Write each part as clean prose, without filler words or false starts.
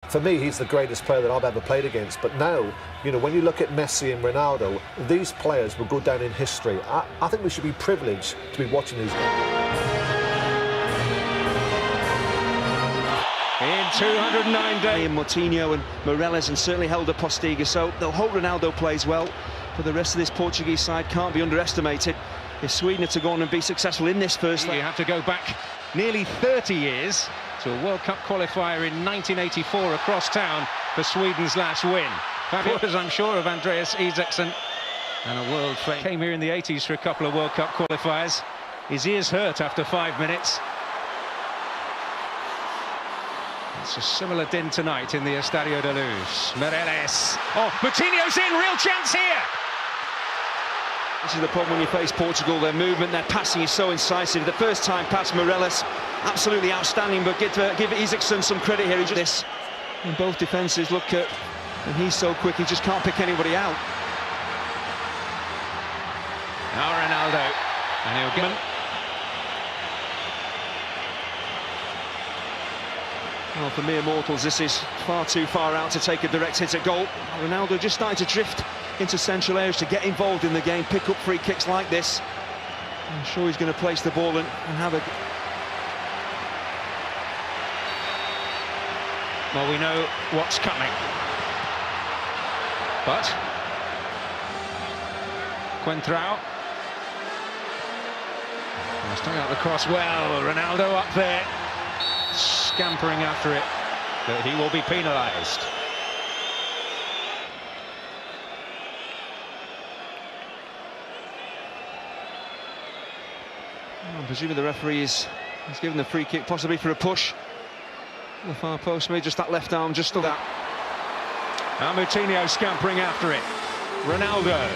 For me, he's the greatest player that I've ever played against. But now, you know, when you look at Messi and Ronaldo, these players will go down in history. I think we should be privileged to be watching these. In 209 days, Moutinho and Morelos, and certainly held up Postiga, so they'll hope Ronaldo plays well. But the rest of this Portuguese side can't be underestimated. If Sweden are to go on and be successful in this first leg. You have to go back nearly 30 years to a World Cup qualifier in 1984 across town for Sweden's last win. Fabulous, I'm sure, of Andreas Isaksson, and a world fame. Came here in the 80s for a couple of World Cup qualifiers. His ears hurt after 5 minutes. It's a similar din tonight in the Estadio de Luz. Morelos. Oh, Moutinho's in, real chance here. This is the problem when you face Portugal. Their movement, their passing is so incisive. The first time pass, Morelos, absolutely outstanding, but give Isaksson some credit here. He just this in both defences. Look at, and he's so quick, he just can't pick anybody out. Now Ronaldo, and he'll get. Well, for mere mortals, this is far too far out to take a direct hit at goal. Ronaldo just starting to drift into central areas to get involved in the game, pick up free kicks like this. I'm sure he's going to place the ball and have a... Well, we know what's coming. But Coentrão. Stuck out the cross well. Ronaldo up there, scampering after it, but he will be penalised. I'm presuming the referee is given the free kick, possibly for a push. The far post, maybe just that left arm, just that. Now Moutinho scampering after it. Ronaldo.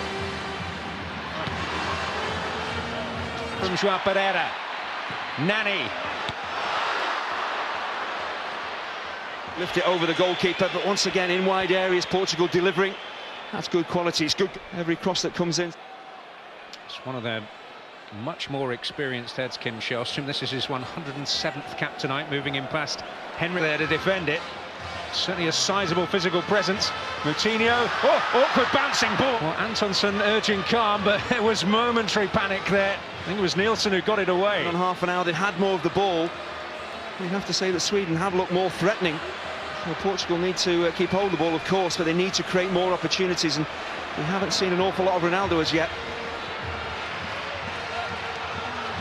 From João Pereira. Nani. Lift it over the goalkeeper, but once again in wide areas, Portugal delivering. That's good quality, it's good every cross that comes in. It's one of their much more experienced heads, Kim Sjöström. This is his 107th cap tonight, moving in past Henry there to defend it. Certainly a sizable physical presence. Moutinho, oh, awkward bouncing ball. Well, Antonsson urging calm, but there was momentary panic there. I think it was Nielsen who got it away. On half an hour, they had more of the ball. We'd have to say that Sweden have looked more threatening. Well, Portugal need to keep hold of the ball, of course, but they need to create more opportunities, and we haven't seen an awful lot of Ronaldo as yet.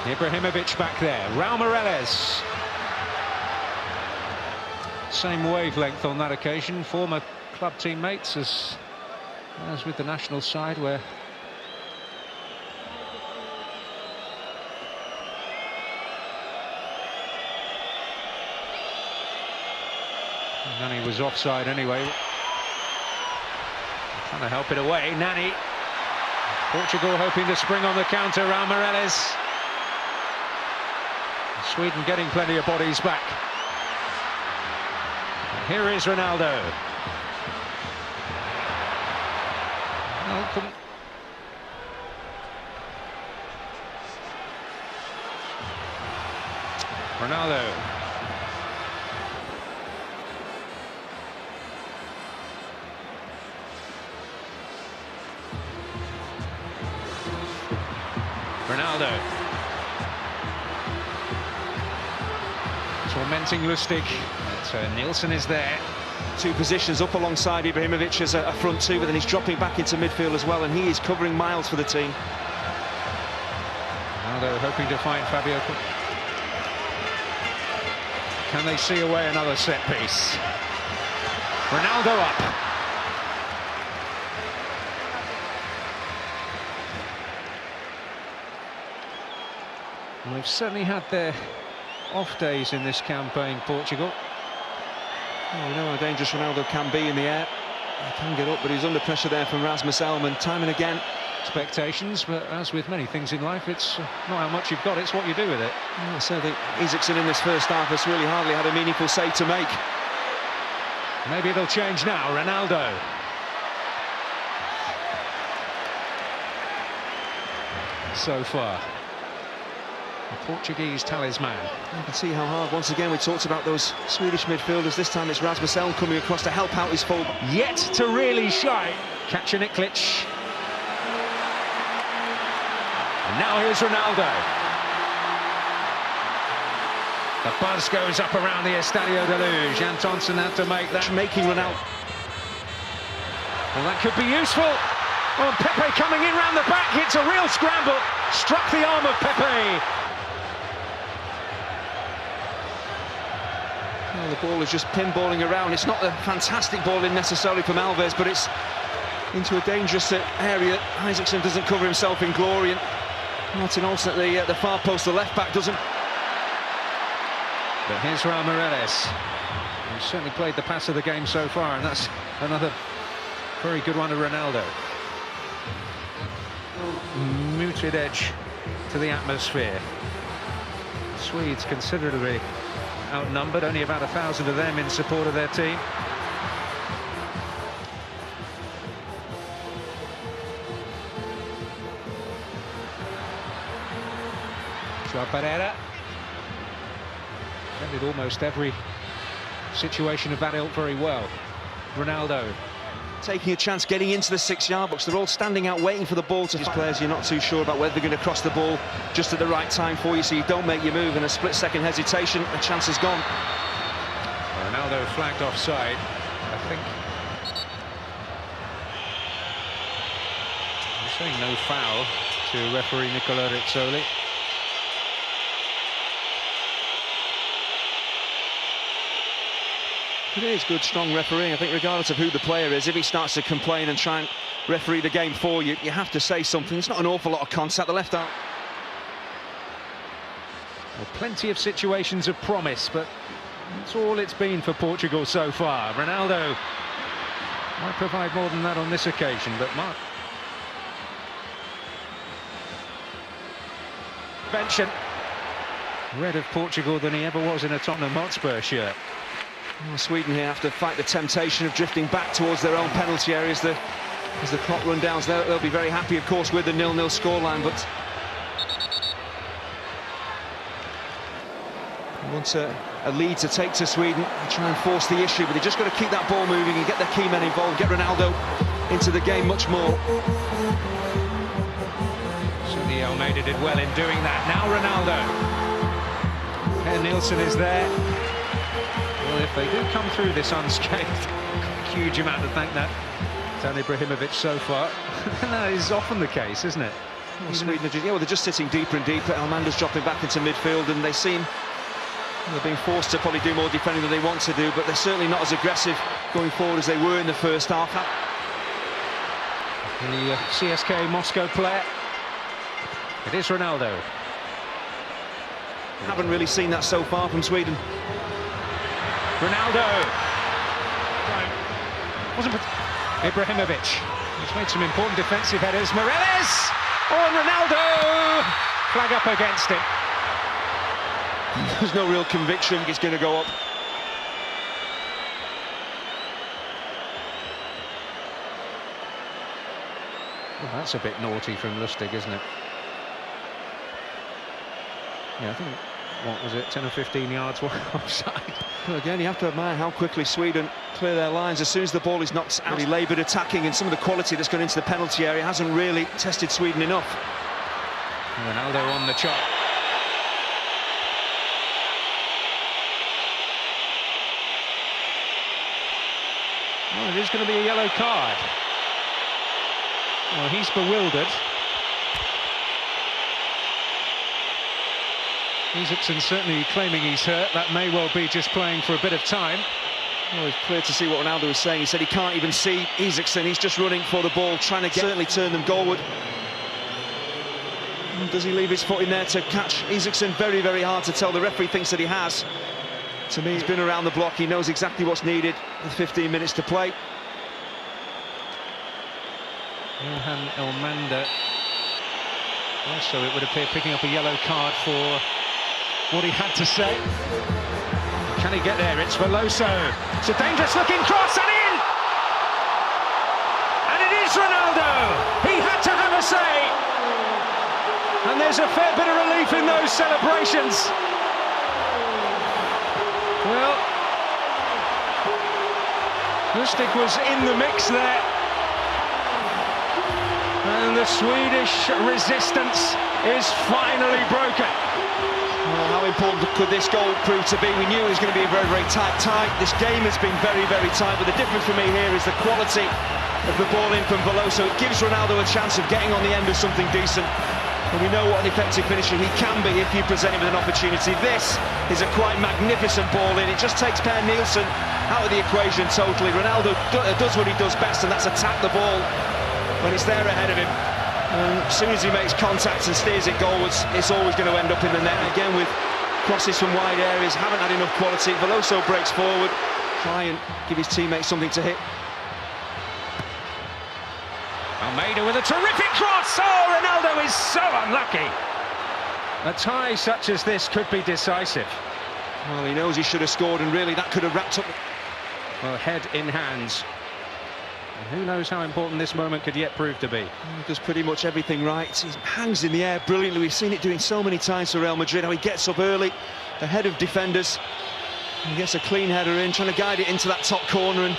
Ibrahimovic back there. Raul Morelos. Same wavelength on that occasion. Former club teammates as with the national side, where Nani was offside anyway. Trying to help it away. Nani. Portugal hoping to spring on the counter. Raul Morelos. Sweden getting plenty of bodies back. Here is Ronaldo. Ronaldo. Ronaldo. Tormenting Lustig, but Nielsen is there. Two positions up alongside Ibrahimovic as a front two, but then he's dropping back into midfield as well, and he is covering miles for the team. Ronaldo hoping to find Fabio. Can they see away another set piece? Ronaldo up. Well, they've certainly had their off days in this campaign, Portugal. Well, we know how dangerous Ronaldo can be in the air. He can get up, but he's under pressure there from Rasmus Elm, time and again. Expectations, but as with many things in life, it's not how much you've got, it's what you do with it. Yeah, so I think Isaksson in this first half has really hardly had a meaningful save to make. Maybe it'll change now. Ronaldo. So far. the Portuguese talisman. You can see how hard, once again, we talked about those Swedish midfielders. This time it's Rasmus Elm coming across to help out his full. Yet to really shine. Kacaniklic. And now here's Ronaldo. The buzz goes up around the Estadio de Luz. Jan Thompson had to make that. Making Ronaldo. Well, that could be useful. Oh, Pepe coming in round the back. It's a real scramble. Struck the arm of Pepe. Well, the ball is just pinballing around. It's not a fantastic ball in necessarily from Alves, but it's into a dangerous area. Isaacson doesn't cover himself in glory, and Martin Olsen at the far post, the left back, doesn't. But here's Raul Meireles. He's certainly played the pass of the game so far, and that's another very good one to Ronaldo. Muted edge to the atmosphere. Swedes considerably outnumbered, only about 1,000 of them in support of their team. Joao Pereira defended almost every situation of that ilk very well. Ronaldo taking a chance, getting into the 6-yard box. They're all standing out waiting for the ball to. These players, you're not too sure about whether they're going to cross the ball just at the right time for you, so you don't make your move. In a split-second hesitation, the chance is gone. Ronaldo flagged offside, I think. I'm saying no foul to referee Nicola Rizzoli. It is good, strong refereeing. I think regardless of who the player is, if he starts to complain and try and referee the game for you, you have to say something. It's not an awful lot of contact. The left arm. Well, plenty of situations of promise, but that's all it's been for Portugal so far. Ronaldo might provide more than that on this occasion, but Mark. Benchen. Red of Portugal than he ever was in a Tottenham Hotspur shirt. Well, Sweden here have to fight the temptation of drifting back towards their own penalty area as the clock runs down. So they'll be very happy, of course, with the 0-0 scoreline, but they want a lead to take to Sweden and try and force the issue, but they just got to keep that ball moving and get their key men involved, get Ronaldo into the game much more. Certainly Almeida did well in doing that. Now Ronaldo. Per Nielsen is there. Well, if they do come through this unscathed, a huge amount to thank that Zlatan Ibrahimovic so far. That is often the case, isn't it? Well, Sweden are just, they're just sitting deeper and deeper. Almanda's dropping back into midfield, and they seem they're being forced to probably do more defending than they want to do, but they're certainly not as aggressive going forward as they were in the first half. The CSKA Moscow player. It is Ronaldo. Haven't really seen that so far from Sweden. Ronaldo. Wasn't Ibrahimovic. He's made some important defensive headers. Meireles. Oh, and Ronaldo. Flag up against him. There's no real conviction it's going to go up. Well, that's a bit naughty from Lustig, isn't it? Yeah, I think, what was it, 10 or 15 yards offside. Well, again, you have to admire how quickly Sweden clear their lines. As soon as the ball is knocked out, really laboured attacking, and some of the quality that's gone into the penalty area hasn't really tested Sweden enough. Ronaldo on the chop. Well, it is going to be a yellow card. Well, he's bewildered. Isaacson certainly claiming he's hurt. That may well be just playing for a bit of time. Well, it's clear to see what Ronaldo was saying. He said he can't even see Isaacson. He's just running for the ball, trying to certainly turn them goalward. Does he leave his foot in there to catch Isaacson? Very, very hard to tell. The referee thinks that he has. To me, he's been around the block. He knows exactly what's needed with 15 minutes to play. Johan Elmander. Also, it would appear picking up a yellow card for what he had to say. Can he get there? It's Veloso. It's a dangerous looking cross and in! And it is Ronaldo! He had to have a say! And there's a fair bit of relief in those celebrations. Well, Lustig was in the mix there. And the Swedish resistance is finally broken. Well, how important could this goal prove to be? We knew it was going to be a very, very tight tie. This game has been very, very tight, but the difference for me here is the quality of the ball in from Veloso. It gives Ronaldo a chance of getting on the end of something decent. And we know what an effective finisher he can be if you present him with an opportunity. This is a quite magnificent ball in. It just takes Per Nielsen out of the equation totally. Ronaldo does what he does best, and that's attack the ball when it's there ahead of him. And as soon as he makes contact and steers it goalwards, it's always going to end up in the net. Again, with crosses from wide areas, haven't had enough quality. Veloso breaks forward, try and give his teammates something to hit. Almeida with a terrific cross. Oh, Ronaldo is so unlucky. A tie such as this could be decisive. Well, he knows he should have scored, and really that could have wrapped up. Well, head in hands. And who knows how important this moment could yet prove to be. He does pretty much everything right. He hangs in the air brilliantly. We've seen it doing so many times for Real Madrid. How he gets up early, ahead of defenders. He gets a clean header in, trying to guide it into that top corner. And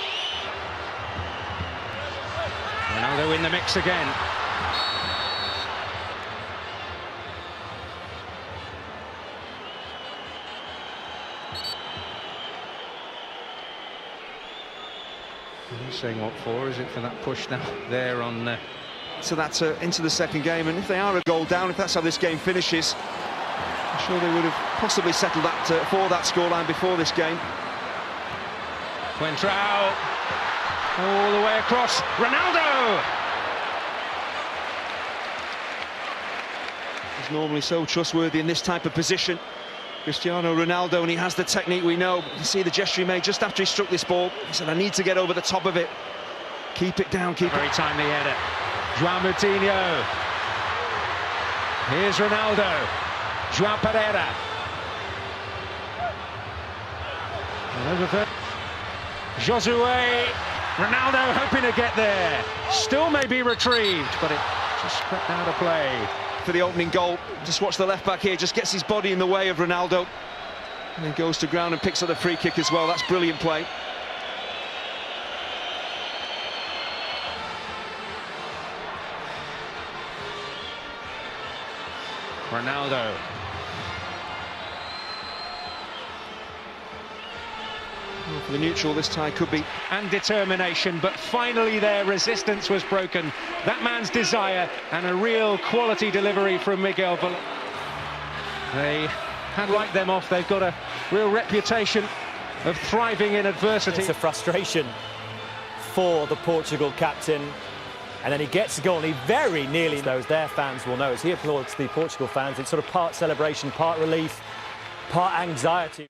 Ronaldo in the mix again. He's saying what for? Is it for that push now there on so that's into the second game, and if they are a goal down, if that's how this game finishes, I'm sure they would have possibly settled that for that scoreline before this game. Quentrao all the way across. Ronaldo! He's normally so trustworthy in this type of position, Cristiano Ronaldo, and he has the technique we know. You see the gesture he made just after he struck this ball. He said, I need to get over the top of it. Keep it down, keep it. Very timely header. João Moutinho. Here's Ronaldo. João Pereira. Josue. Ronaldo hoping to get there. Still may be retrieved, but it just crept out of play. For the opening goal, just watch the left back here, just gets his body in the way of Ronaldo, and then goes to ground and picks up the free kick as well. That's brilliant play. Ronaldo. Well, for the neutral, this tie could be. And determination, but finally their resistance was broken. That man's desire and a real quality delivery from Miguel Veloso. They had wiped them off. They've got a real reputation of thriving in adversity. It's a frustration for the Portugal captain. And then he gets a goal, and he very nearly knows their fans will know. As he applauds the Portugal fans, it's sort of part celebration, part relief, part anxiety.